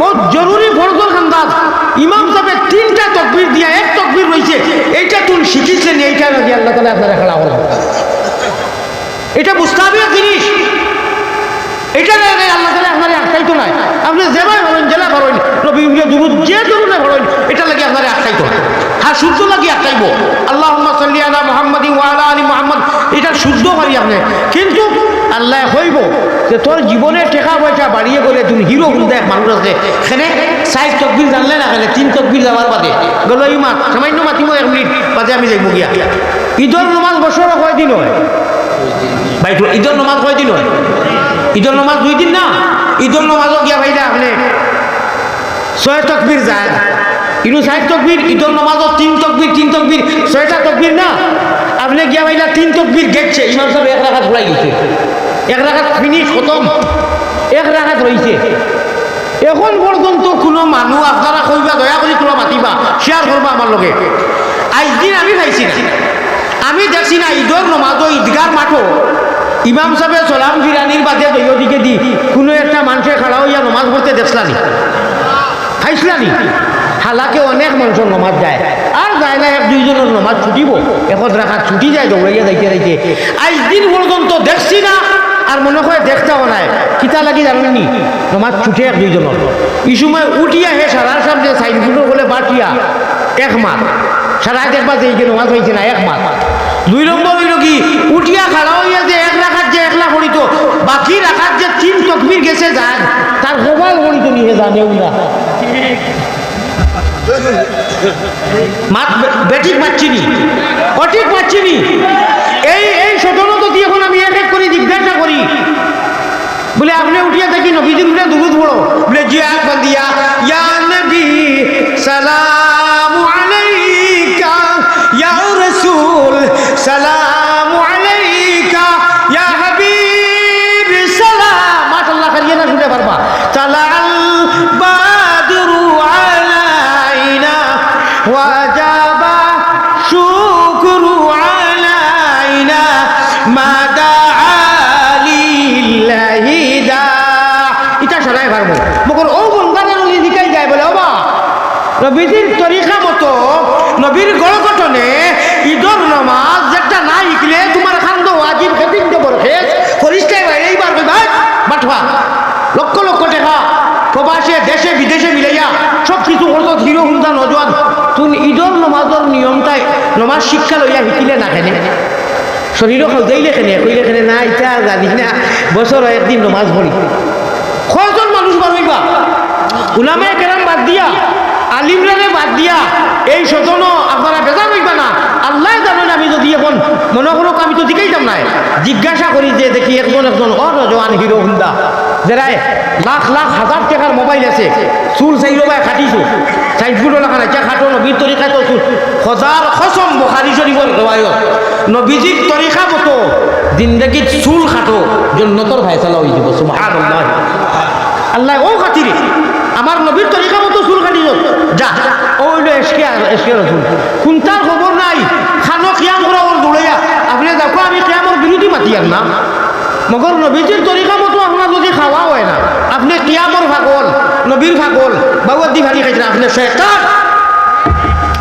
বহুত জরুরি ফরজর খান্দাজ, ইমাম সাহেব 3টা তকবীর দিয়া এক তকবীর রইছে, এইটা তুমি শিখিছেন, এইটা নাকি আল্লাহ তাআলা আপনারা খেলা হলো, এটা বুঝতে হবে জিনিস। এটা আল্লাহ তাআলা আপনারা আটকাইতো নাই, আপনি যেভাবে বলেন জেলা করেন নবী দুরুদ যে ধরুন করেন, এটা লাগে আপনারা আটকাইতো না। হ্যাঁ শুদ্ধ লাগি আটকাইব, আল্লাহুম্মা সাল্লি আলা মুহাম্মাদিন ওয়া আলা আলি মুহাম্মাদ, এটা শুদ্ধ পারি আপনি। কিন্তু আল্লাহ কইব যে তোর জীবনে টাকা পয়সা বাড়িয়ে গেলে তুমি হিরো হুন্দা এক মানুষ আছে, এখানে 4 তকবীর জানলে না, এখানে 3 তকবীর যাওয়ার বাদে গেল ইমাম সামান্য মাতিম 1 মিনিট বাদে আমি যাইব গিয়া। ঈদের নামাজ বছরে কয়দিন হয় ভাই? ঈদের নামাজ কয়দিন হয়? ঈদের নামাজ 2 দিন না? ঈদের নামাজও গিয়া ভাইলা আপনি 6 তকবীর যায়, ইনু 4 তকবীর, ঈদের নামাজও 3 তকবীর 3 তকবীর 6টা তকবীর না? আপনি গিয়া ভাইলা 3 তকবীর গেছে, ইমাম সাহেব 1 রাকাত পড়াই গেছে, 1 রাকাত ফিনিশ খতম, 1 রাকাত রইছে। এখন পর্যন্ত কোনো মানুষ আপনারা কইবা দয়া করে তোলা মাতিবা শেয়ার করবা আমার লগে, আজ দিন আমি পাইছি না, আমি দেখছি না ঈদের নামাজও ঈদগার মাঠও ইমাম সাহেব সালাম ফিরানির বাদে দইদিকে দি কোনো একটা মানুষের খাড়া হইয়া নমাজ পড়তে দেখছিলানি, খাইছিলানি। হালাকে অনেক মানুষের নমাজ যায়, আর যায় না 1-2 জনের নমাজ ছুটিব, 1 রাকাত ছুটি যায় দৌড়াইয়া যাইতে যাইতে। আজ দিন পর্যন্ত দেখছি না, আর মনে হয় দেখতেও নাই, কিতা লাগি জানেননি, নমাজ ছুটে 1-2 জনের। এই সময় উঠিয়া হে সারার সামনে সাইনগুলো বলে বাটিয়া 1 মাস সারা দেখবা যে এই নমাজ হয়েছে না 1 মাস। 2 নম্বর হইল কি, উঠিয়া খাড়া হইয়া যে 1 রাকাত যে একলা পড়িত, বাকি রাকাত যে 3 তকবীর গেছে যান, তার গোবাল পড়িত নিয়ে জানেও না, বেঠিক পাচ্ছিনি, অঠিক পাচ্ছিনি। এই সচেতনতা দিয়ে এখন আমি এক এক করে জিজ্ঞাসা করি, বলে আপনি উঠিয়া দেখি নবীজির উপরে দুরূদ পড়ো, বলে জিয়া বান্দিয়া ইয়া নবী সালামু আলাইকা, ইয়া রাসূল সালামু আলাইকা, ইয়া হাবিব সালাম। মাশাআল্লাহ করিয়ে না শুনতে পারবা। তালাল বাদরু আলাইনা ওয়াজাবা শুকরু আলাইনা মাদা আলিল্লাহি দা। এটা শোনাই পারবো মগর ও বন্ধানের দিকাই যায় বলে ওবা নবীজির তরিকা মতো নবীর গড়গঠনে ঈদের নামাজ যেটা না শিখলে তোমার খান্দ ওয়াজিব খেতিন দেবর খেস ফরিস্তায় বাইরে এইবার ভাই বাঠবা লক্ষ লক্ষ টাকা প্রবাসে দেশে বিদেশে মিলাইয়া সব কিছু করতো হিরো হুন্দা নজওয়ান, তুমি ঈদের নামাজের নিয়মটাই নমাজ শিক্ষা লইয়া শিকিলে না খেনে শরীরও খাওয়াইলে খেনে কইলে খেনে না, ইটা জানিস না বছর 1 দিন নমাজ পড়ি। কয়জন মানুষ বাড়ইবা উলামায়ে কেরাম বাদ দিয়া আলিমরানে বাদ দিয়া এই সতন আপনারা বেজার হইবা না। আল্লাহ জানেন আমি যদি এখন মনে করো আমি তো দিকেইতাম না, জিজ্ঞাসা করি যে দেখি একজন নজওয়ান হিরো হুন্দা যারা লাখ লাখ হাজার টাকার মোবাইল আছে, চুল চাইলো বা খাটিছো সাইজগুলো লেখা নাই খাটো নবীর তরিকায় তো চুল হাজার কসম বুখারী শরীফের রিওয়ায়াত নবীজির তরিকা মতো জিন্দেগির চুল খাটো জান্নাতের ফায়সালা হয়ে যাব। সুবহানাল্লাহ। আল্লাহ ও খাতিরে আমার নবীর তরিকা মতো চুল কাটিল যা ওইল এসকে রসুল কোনটার খবর নাই, খানো কিয়াম করা ওর দৌড়াইয়া আপনি দেখো আমি কিয়ামর বিরোধী মাতি আর না, মগর নবীজির তরিকা মতো আপনার যদি খাওয়া হয় না, আপনি কিয়ামর ভাগল নবীর ভাগল বাবুদ্দি ভারি খাইছেন, আপনি শয়তান,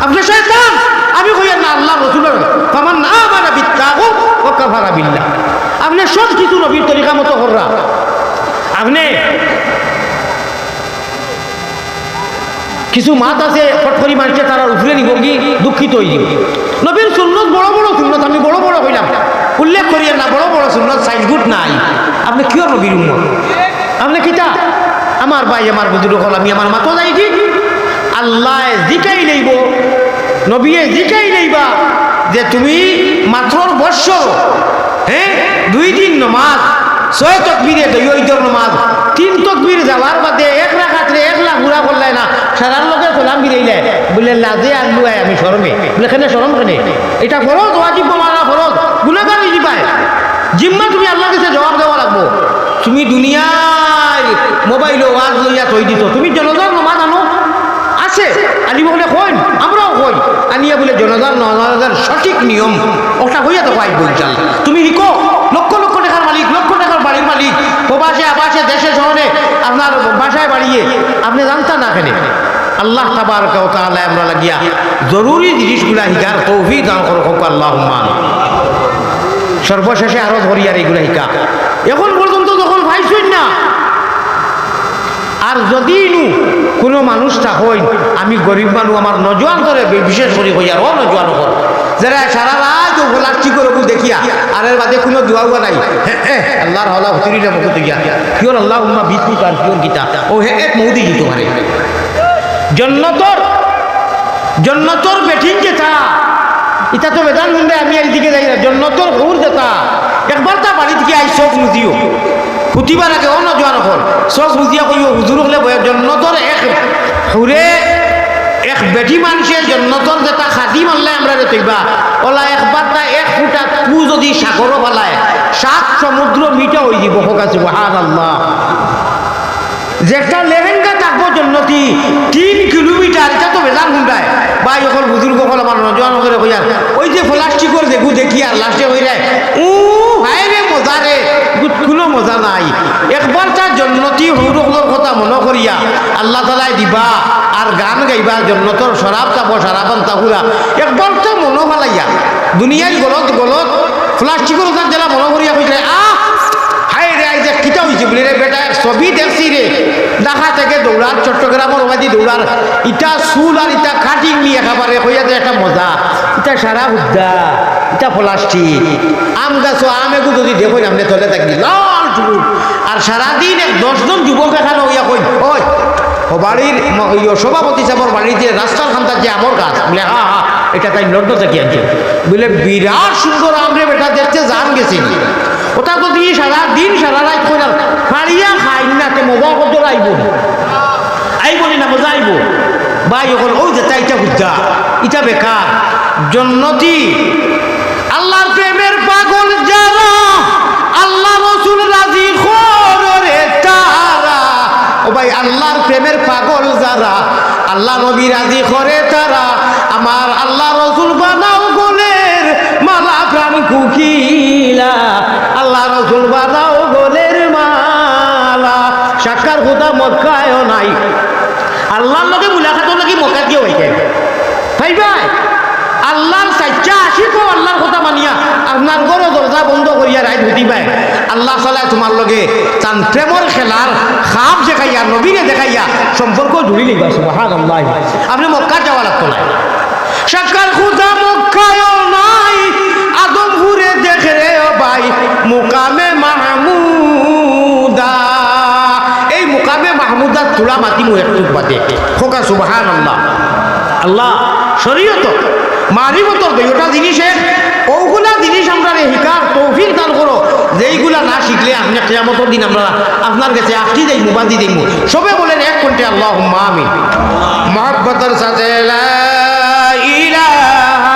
আপনি শয়তান। আমি কই না আল্লাহ রসুলের ফামান আমানা বিত্তাগুত ওয়া কাফারা বিল্লাহ, আপনি সব কিছু নবীর তরিকা মতো কররা। আপনি কিছু মাত আছে ফটকরি মানুষে তারা উঠলে নিব কি দুঃখিত হয়ে যাব। নবীর সুন্নত বড় বড় সুন্নত আমি বড় বড় হইলাম উল্লেখ করিয়া না, বড় বড় সুন্নত সাইজগুট নাই। আপনি কিয় নবীর উম্মত? আপনি কিতা আমার ভাই আমার বুজুর্গ হল আমি আমার মাতো যাই কি আল্লাহ জিকাই লইব নবীয়ে জিকাই লইবা যে তুমি মাত্র বৎসর 2 দিন নমাজ 6 তাকবীরে দইয়র নমাজ তিন তকবীর যাওয়ার বাদে এক রাখাতে এক লাখ ঘুরা করলে না সারার লোকে সালাম বিরাইলে বলে লাজে আনলু আমি শরমে বলে কেন শরম কেন এটা ফরজ ওয়াজিব মানা ফরজ গুনাহগার হয়ে যাবাই জিম্মা তুমি আল্লাহর কাছে জবাব দেওয়া লাগবো তুমি দুনিয়ার মোবাইল ওয়াজ লইয়া থই দিত তুমি জনজার নমাজ আনো আছে আনিব বলে কইন আমরাও কই আনিয়া বলে জনজার নমাজের সঠিক নিয়ম ওটা হইয়া তো পাইব ইনশাআল্লাহ তুমি শিখো লক্ষ লক্ষ টাকার মালিক লক্ষ টাকার বাড়ির মালিক প্রবাসে আবাসে দেশে শহরে আপনার বাসায় বাড়িয়ে আপনি জানতেন না কেন আল্লাহ তাবারক ওয়া তাআলা আমরা লাগিয়া জরুরি জিনিসগুলা শিকার তৌফিক দান করুক আল্লাহুম্মা সর্বশেষে আরো ধরিয়ার এইগুলা শিকা এখন পর্যন্ত যখন পাইছই না আর যদি কোনো মানুষ হইন আমি গরিব মানুষ আমার নজওয়ান করে বিশেষ করে হই আর ও নজওয়ান হল যারা সারা রাত ভোলাচ্ছি করে দেখিয়া আর এর বাদে কোনো দোয়া নাই আল্লাহর হলা হুতুরিলে মুখ দিয়া কিয়র আল্লাহ উম্মা বিদ্যুৎ আর কিয়র গীতা ও হে এক মৌদি দিত পারে জন্নতর বেঠিন যেতা এটা তো বেদান শুনলে আমি এইদিকে যাই না জন্নতর হুর যেতা একবার তা বাড়ি থেকে আই চোখ মুজিও ফুটিবার আগে অন্য জোয়ান হল চোখ মুজিয়া কইও হুজুর হলে জন্নতর এক হুরে এক বেটি মানুষের জন্নতর যেটা খাদি মানলে আমরা তৈবা ওলা একবার তা এক ফুটা তু যদি সাগরও ফেলায় 7 সমুদ্র মিটা হয়ে যাব হোক আছে সুবহানাল্লাহ যেটা লেহেঙ্গা থাকবো জন্নতি 3 কিলোমিটার এটা তো বেজান হুন্ডায় বা এখন বুজুর্গ হল আমার নজওয়ান করে কইয়া ওই যে প্লাস্টিকর দেখু দেখি আর লাস্টে হয়ে যায় হায় রে মজা রে কোনো মজা নাই একবার তার জন্নতি হৌরকলোর কথা মনে করিয়া আল্লাহ তালাই দিবা আর গান গাইবা জন্নতর শরাব চাপো সারাবান তাহুরা একবার তো মনে ভালাইয়া দুনিয়ায় গলত গলত প্লাস্টিকর তার জেলা মনে করিয়া কইছে হায় রে যে কিতা হয়েছে বলে রে বেটা ছবি দেখছি রে ঢাকা থেকে দৌড়ার চট্টগ্রামের ওবাদি দৌড়ার ইটা চুল আর ইটা কাটিং নিয়ে একেবারে হইয়া যে একটা মজা ইটা সারা হুদ্দা ইটা প্লাস্টিক আম গাছ আম এগু যদি দেখো আপনি তলে থাকবি লাল চুল আর সারাদিন 10 জন যুবক এখানে হইয়া কই ওই ও বাড়ির সভাপতি সাহেবের বাড়িতে রাস্তার খান্তার যে আমর গাছ বলে হা হা এটা তাই লন্ডন থেকে আনছে বলে বিরাট সুন্দর আমরে বেটা দেখতে জান গেছি ওটা তো দিয়ে সারা দিন সারা রাত করে ফাড়িয়া খাই না তে মজা করতে আইব না মজা আইব ভাই এখন ওই যে তাইটা বুঝা এটা বেকার জন্নতি আল্লাহর প্রেমের পাগল যারা আল্লাহ রাসূল রাজি করে তারা ও ভাই আল্লাহর প্রেমের পাগল যারা আল্লাহ নবী রাজি করে তারা আমার আল্লাহ রাসূল বানাও গোলের মালা প্রাণ কুকিলা আল্লাহ রাসূল বানাও গোলের মালা সাক্ষার খোদা মক্কায়ও নাই আল্লাহর লগে মুলাকাতও নাকি মক্কা দিয়ে হইছে ভাই ভাই আল্লাহর সাচ্চা আশিকও আল্লাহর কথা মানিয়া আপনার ঘরে দরজা বন্ধ করিয়া রাইত হইতে পায় আল্লাহ সালা তোমার লগে তান প্রেমর খেলার খাপ দেখাইয়া নবীরে দেখাইয়া সম্পর্ক জুড়ি নিবা সুবহানাল্লাহ আপনি মক্কা যাওয়া লাগতো না সাক্ষার খোদা মক্কায়ও নাই আদমপুরে দেখে রে ভাই মুকামে মাহমুদা এই মুকামে মাহমুদার তুলা মাতি মু একটু বাদে খোকা সুবহানাল্লাহ আল্লাহ শরীয়ত মারিফতর দুইটা জিনিসের ওগুলা জিনিস আমরা হিকার তৌফিক দান করো যেইগুলা না শিখলে আপনি কিয়ামতের দিন আমরা আপনার কাছে আফটি দেই মুবাদি দেই সবে বলেন এক কোনটা আল্লাহুম্মা আমিন মুহাব্বতের সাথে লা ইলাহা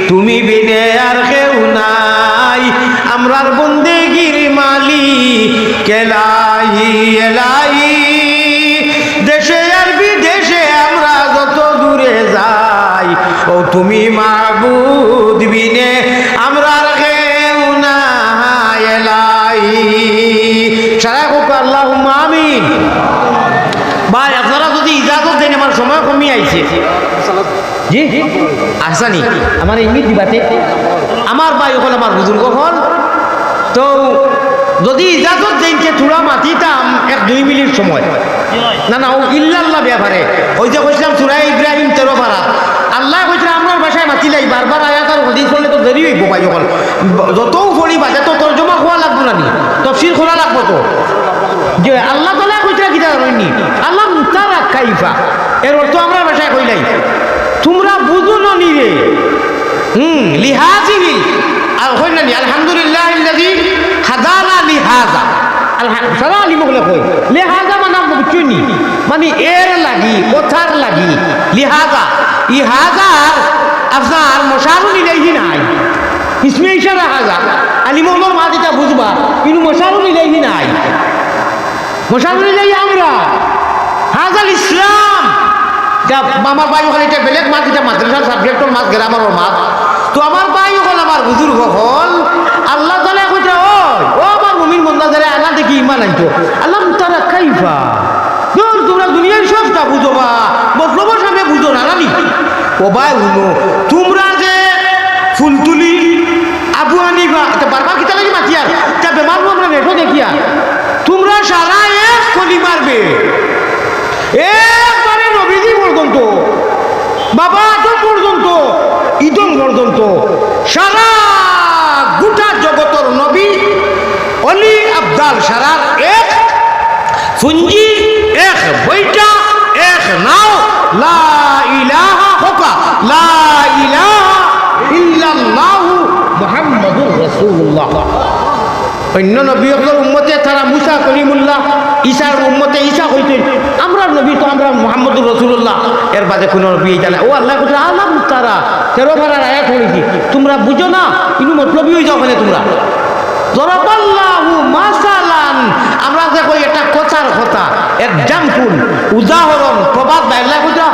তুমি বিনে আর কেউ নাই আমরার বন্দেগীর মালিক কেলাহি এলাহি দেশে আর বিদেশে আমরা যত দূরে যাই ও তুমি মাবুদ বিনে আমরার কেউ নাই এলাহি সারা হোক আল্লাহুম্মা আমিন ভাই আপনারা যদি ইজাজত দেন আমার সময় কমিয়ে আইছে জি আসানি আমার ইমিত দিবাতে আমার ভাই হল আমার বুজুর্গ হল তো যদি ইজাজত দেনকে থোড়া মাতিতাম 1-2 মিনিট সময় না না ও ইল্লাল্লাহ ব্যাপারে ওই যে কইছিলাম সূরা ইব্রাহিম দেরি হইব ভাই যখন যতও ফড়ি বাজে তো তর্জমা খোয়া লাগবো না নি তফসির খোলা লাগবো তো যে আল্লাহ তালা কইটা কিতা হয়নি আল্লাহ তারা কাইফা এর অর্থ আমরা ভাষায় কইলাই তোমরা বুঝো নি রে লিহাজিহি আর হই না নি আলহামদুলিল্লাহ আল্লাযী হাদানা লিহাজা সারা আলিমগুলো কই লিহাজা মানে বুঝছই নি মানে এর লাগি কথার লাগি লিহাজা ইহাজার আপনার মশারু নিলেই নাই ইসমে ইশারা হাজা আলিমগুলোর মা যেটা বুঝবা কিন্তু মশারু নিলেই নাই মশারু নিলেই আমরা হাজাল ইসলাম আমার ভাই ওখানে এটা বেলেগ মাছ এটা মাদ্রাসার সাবজেক্টর মাছ গ্রামার মাছ তো আমার ভাই হল আমার বুজুর্গ হল আল্লাহ তালা কইটা ও আমার মুমিন বন্দা যারা আল্লাহ দেখি ইমান আনতো আল্লাহ তারা কাইফা তোমরা দুনিয়ার সবটা বুঝোবা মতলবের সামনে বুঝো না নানি ও ভাই শুনো তোমরা যে ফুল তুলি আবু হানিফা এটা বারবার কিতা লাগি মাতিয়ার এটা বেমার আমরা নেটো দেখিয়া তোমরা সারা এক কলি মারবে একবারে নবীজি পর্যন্ত বাবা আদম পর্যন্ত ঈদম পর্যন্ত সারা গোটা জগতর নবী অলি আবদাল সারার এক পুঞ্জি এক বইটা এক নাও লা ইলাহা হোকা লা ইলাহা ইল্লাল্লাহু মুহাম্মাদুর রাসূলুল্লাহ অন্য নবীদের উম্মতে তারা মুসা কলিমুল্লাহ ঈসার উম্মতে ঈসা হইতেন আমরা নবী তো আমরা মুহাম্মদুর রাসূলুল্লাহ এর বাদে কোনো নবী জানে ও আল্লাহ কইছে আলাম তারা 13 পারার আয়াত হইছি তোমরা বুঝো না ইনু মতলবই হই যাও মানে তোমরা দরাবাল্লাহু মাসালান আমরা যে কই এটা কথার কথা এক্সাম্পল উদাহরণ প্রবাদ আল্লাহ কইছে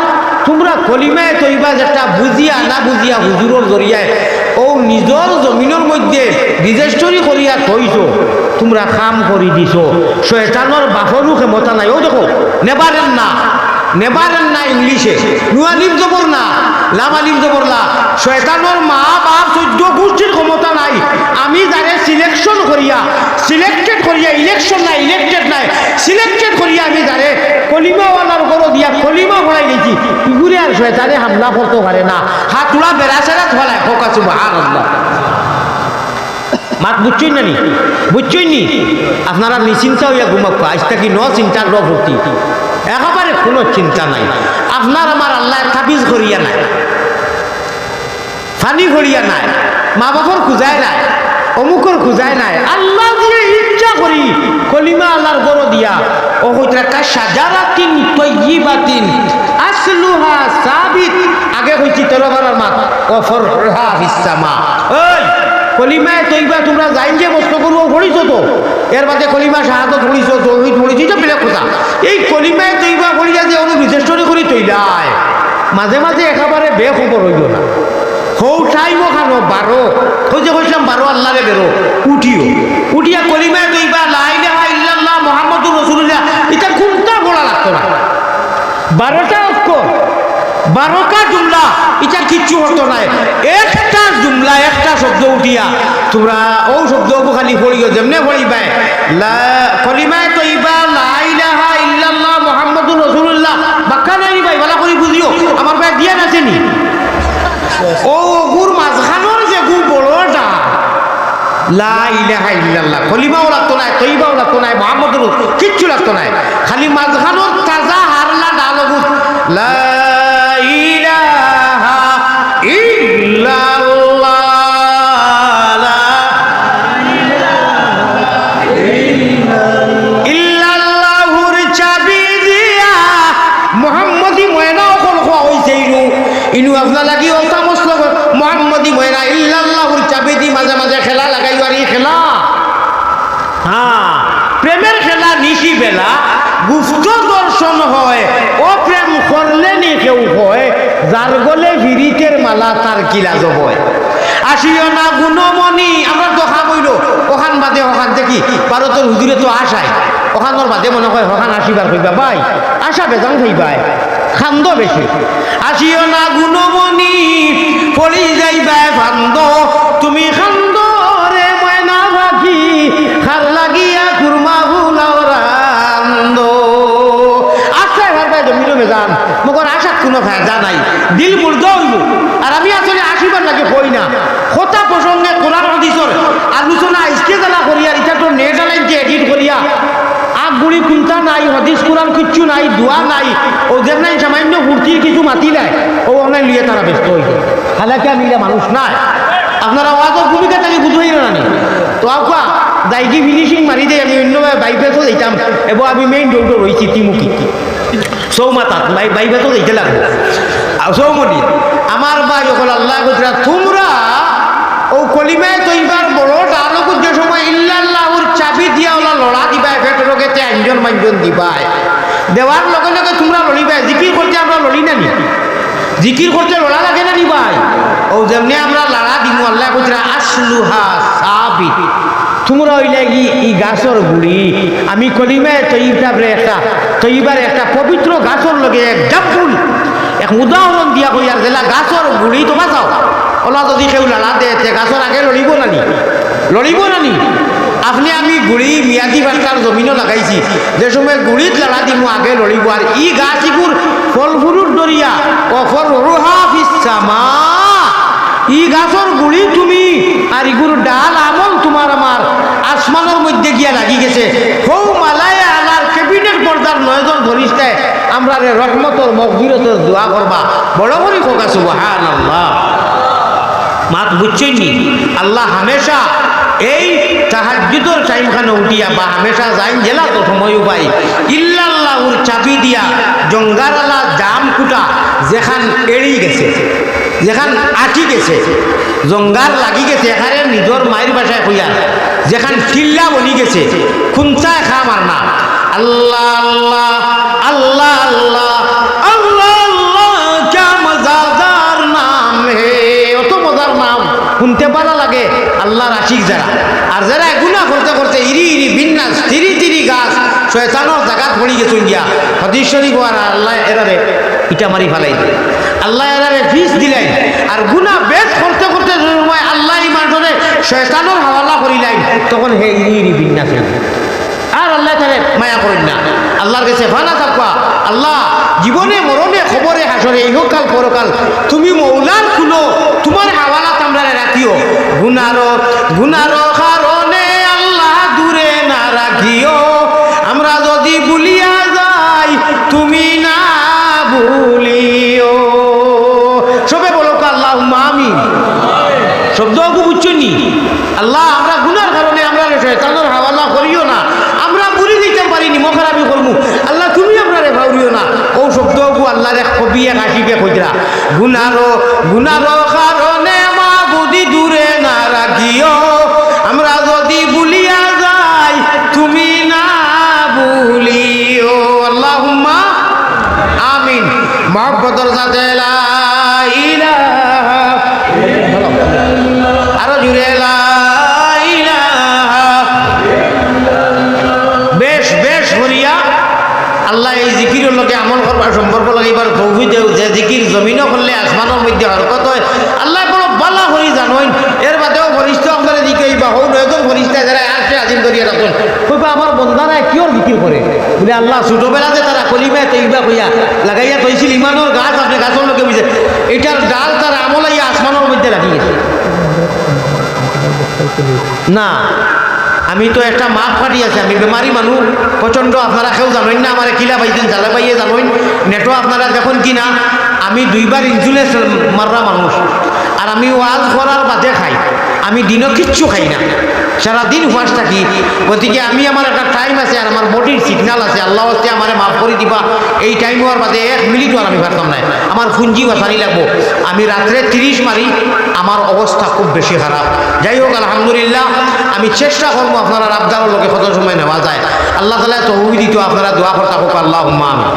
তোমরা কলিমায়ে তৈবা যেটা বুঝিয়া না বুঝিয়া হুজুরের জরিয়ায় ও নিজের জমিনের মধ্যে রেজিস্ট্রি করিয়া থইছো তোমরা কাম করি দিছো শয়তানের বাপরও ক্ষমতা নাই ও দেখো নেবারেন না ইংলিশে নুয়ালিম জবর না লামালিম জবর না শয়তানের মা বাপ 14 গোষ্ঠীর ক্ষমতা নাই আমি যারে সিলেকটেড করিয়া ইলেকশন নাই ইলেক্টেড নাই সিলেক্টেড করিয়া আমি যারে কলিমাওয়ালার গরো দিয়া কলিমা ভরাই দিয়েছি ইগুরে আর শয়তানে হামলা করতে পারে না হাত তোলা বেড়াচেরা ফলায় ফোকা সুবহানাল্লাহ মাত বুঝছই না নি বুঝছই নি আপনারা নিশ্চিন্তা হইয়া ঘুমাক আজ থাকি চিন্তার ভর্তি একেবারে কোনো চিন্তা নাই আপনার আমার আল্লাহ তাবিজ করিয়া নাই ফানি করিয়া নাই মা বাপর খুঁজায় নাই অমুকর খুঁজায় নাই আল্লাহ দিয়ে ইচ্ছা করি কলিমা আল্লাহর গরো দিয়া ও হইতে কা শাজারাতিন তাইয়্যিবাতিন আসলুহা সাবিত আগে হইছি তেরোবারের মাত ও ফরহা ফিস সামা ওই কলিমায়ে তৈবা তোমরা যাইন যে বস্ত করবো পড়িছো তো এর বাদে কলিমা শাহাদত পড়িছো তৌহিদ পড়িছো এটা বেলেগ কথা এই কলিমায়ে তৈবা পড়িয়া যে অনু রেজিস্ট্রি করি তৈলাই মাঝে মাঝে একেবারে বেখবর হইল না হৌ টাইম খানো 12 হইছে কইলাম 12 আল্লাহরে বেরো উঠিয়া কলিমায়ে তৈবা লা ইলাহা ইল্লাল্লাহ মুহাম্মাদুর রাসূলুল্লাহ এটা কোনটা বলা লাগতো না 12টা অক্ষর 12টা জুমলা এটা কিচ্ছু হতো না একটা জুমলা একটা শব্দ উঠিয়া তোমরা ও শব্দ খালি পড়িও যেমনে পড়িবাই কলিমায়ে তৈবা লা ইলাহা ইল্লাল্লাহ মুহাম্মাদুর রাসূলুল্লাহ বাক্কা নাই ভাই ভালো করে বুঝিও আমার ভাই দিয়া নাছেনি ও গুর মাঝখানোর যে গু বড়টা লা ইলাহা ইল্লাল্লাহ কলিমাও লাগতো না তৈবাও লাগতো না মুহাম্মাদুর কিচ্ছু লাগতো না খালি মাঝখানোর তাজা হারলা ডালগুত লা ইলাহা ইল্লাল্লাহ লা ইল্লাল্লাহুর চাবি দিয়া মুহাম্মদি ময়না কল খোয়া হইছে ইনু আপনা লাগি ওটা মসল মুহাম্মদি ময়না ইল্লাল্লাহুর চাবি দি মাঝে মাঝে খেলা লাগাই আর খেলা হ্যাঁ প্রেমের খেলা নিশি বেলা গুপ্ত দর্শন হয় ও প্রেম করলে নি কেউ হয় যার গলে ভিরিতের মালা তার কিলাজ হয় আসিও না গুণমণি আমরা তো খা বইল ওখান বাদে ওখান দেখি ভারতের হুজুরে তো আসায় ওখানোর বাদে মনে হয় ওখান আসিবার কইবা ভাই আশা বেজান খাইবাই খান্দ বেশি আসিও না গুণমণি পড়ি যাইবা ফান্দ তুমি খান্দ রে ময়না পাখি খার লাগিয়া কুরমা ভুলাও রান্দ আশা ভাই জমিল বেজান মগর আশা কোনো ফায়দা নাই দিল মুর্দ হইব আর আমি আসলে আসিবার লাগে কই না কথা কুন্তা নাই, হদিস কোরআন কিচ্ছু নাই, দোয়া নাই, ওদের নাই সামান্য মূর্তির কিছু মাতি নাই, ও অনেক লিয়ে তারা ব্যস্ত হয়ে যায়। হালাকি আমি মানুষ নাই, আপনারা ওয়াজের ভূমিকা থেকে বুঝবেই না নি। তো আকা দাইকি ফিনিশিং মারি দেয়, আমি অন্যভাবে বাইপেসও দিতাম এবং আমি মেইন ডোরটা রয়েছি তিমুখী চৌমাতাত বাইপেসও দিতে লাগবে চৌমনি আমার বা যখন আল্লাহ গুজরা তোমরা ও কলিমায় তৈবার বড় ডালক যে সময় ইল্লাল্লাহুর চাবি দিয়া ওলা লড়া দিবাই ফেটরকে আঞ্জন মাঞ্জন দিবাই দেওয়ার লগে লগে তোমরা লড়িবাই। জিকির করতে আমরা লড়ি না নি, জিকির করতে লড়া লাগে না নি ভাই। ও যেমনি আমরা লড়া দিব আল্লাহ গুজরা আসলুহা সাবিত, তোমরা হইলে ই গাছর গুড়ি আমি কলিমায় তৈবার একটা পবিত্র গাছর লগে এক্সাম্পল এক উদাহরণ দিয়া কই আর জেলা গাছর গুড়ি তো বাঁচাও ওলা যদি কেউ লাড়া দে গাছর আগে লড়িব নানি, লড়িব নানি। আপনি আমি গুড়ি মিয়াদি বাস্তার জমিনও লাগাইছি, যে সময় গুড়িত লাড়া দিব আগে লড়িব। আর ই গাছ ইগুর ফল ফুরুর দরিয়া ও ফল রোহা ফিসামা, ই গাছর গুড়ি তুমি আর ইগুর ডাল আমল তোমার আমার আসমানের মধ্যে গিয়া লাগি গেছে। হৌ মালায় আলার ক্যাবিনেট পর্দার 9 জন ধরিস্তায় আমরা রে রহমতর মগফিরতর দোয়া করবা বড় করে কোকা সুবহানাল্লাহ। মাত বুঝছেন নি আল্লাহ হামেশা এই তাহাজ্জুদের টাইমখানে উঠিয়া বা হামেশা যাইন জেলা তো সময়ও পাই ইল্লাল্লাহুর চাবি দিয়া জঙ্গারালা জাম কুটা যেখান এড়ি গেছে, যেখান আটি গেছে, জঙ্গার লাগি গেছে, এখানে নিজের মায়ের বাসায় কইয়া যেখান কিল্লা বনি গেছে খুঞ্চায় খা মার না আল্লাহ আল্লাহ আল্লাহ আল্লাহ আল্লাহ আল্লাহ ক্যা মজাদার নাম হে, অত মজার নাম শুনতে পারা লাগে আল্লাহর আশিক যারা। আর যারা গুনাহ করতে করতে ইরি ইরি বিন্যাস তিরি তিরি গাছ শয়তানের জায়গা পড়ি গেছে গিয়া হাদিস শরীফ আর আল্লাহ এরারে ইটা মারি ফেলাই দেয়, আল্লাহ এরারে ফিস দিলেন। আর গুনাহ বেশ করতে করতে সময় আল্লাহ ইমান ধরে শয়তানের হাওয়ালা করিলেন, তখন হে ইরি ইরি বিন্যাস আর আল্লাহ তারে মায়া করেন না। আল্লাহর কাছে ফানা থাকবা আল্লাহ জীবনে মরণে খবরে হাসরে ইহকাল পরকাল তুমি মৌলার খুলো, তোমার হাওয়ালাত আমরা রাখিও। গুনারো কারণে আল্লাহ দূরে না রাখিও, আমরা যদি ভুলিয়া যাই তুমি না ভুলিও। সবে বলো আল্লাহুম্মা আমিন। শব্দ বুঝছেন নি? আল্লাহ আমরা গুনার কারণে আমরা শয়তানের হাওয়ালা করিও না, আমরা ভুলি দিতে পারিনি মখারামি করবো, আল্লাহ তুমি আমরা রে ভাউরিও না। ও শব্দ আল্লাহ রে কবিয়ে হাসিকে কইরা গুনারো কারণে মা বুদ্ধি দূরে না রাখিও, আমরা যদি ভুলিয়া যাই তুমি না ভুলিও। আল্লাহুম্মা আমিন। মহব্বতের সাথে লা ইলাহা ইল্লাল্লাহ, আরো জুড়ে লা ইলাহা ইল্লাল্লাহ। বেশ বেশ হরিয়া আল্লাহ এই জিকিরের লোকে আমল করবার সম্পর্ক লাগে এবার তৌফিক দেও, যে জিকির জমিনও করলে আসমানের মধ্যে হরকত হয়। আল্লাহ বড় বালা হরি জানোই, এর বাদেও ফরিস্তা আপনারা দিকে বা হৌ নয়জন ফরিস্তা যারা আসে আজিম করিয়া রাখুন কইবা আমার বন্ধারা কিয়র জিকির করে বলে আল্লাহ ছোটবেলাতে তারা কলিমায় তৈবা কইয়া লাগাইয়া তৈছিল ইমানোর গাছ, আপনি গাছের লোকে বুঝে এটার ডাল তার আমলাইয়া আসমানের মধ্যে রাখি গেছে না। আমি তো একটা মাঠ ফাটি আছে, আমি বেমারি মানুষ প্রচণ্ড, আপনারা কেউ জানেন না আমার কিলা পাইছেন জ্বালা পাইয়ে জানেন নেটো আপনারা দেখুন কি না। আমি 2বার ইনসুলেন্স মাররা মানুষ, আর আমি ওয়াজ করার বাদে খাই, আমি দিনও কিচ্ছু খাই না, সারাদিন উপবাস থাকি। গতিকে আমি আমার একটা টাইম আছে আর আমার বডির সিগনাল আছে, আল্লাহ হচ্ছে আমার মাফ করে দিবা, এই টাইম হওয়ার বাদে 1 মিনিটও আর আমি পারতাম না, আমার পুঞ্জি বাঁচানি লাগবো। আমি রাত্রে 30 মারি, আমার অবস্থা খুব বেশি খারাপ। যাই হোক আলহামদুলিল্লাহ আমি চেষ্টা করবো আপনারা রাবদারের লোকে কত সময় নেওয়া যায়। আল্লাহ তাআলা তৌফিক দিত, আপনারা দোয়া করতে হোক আল্লাহুম্মা আমিন।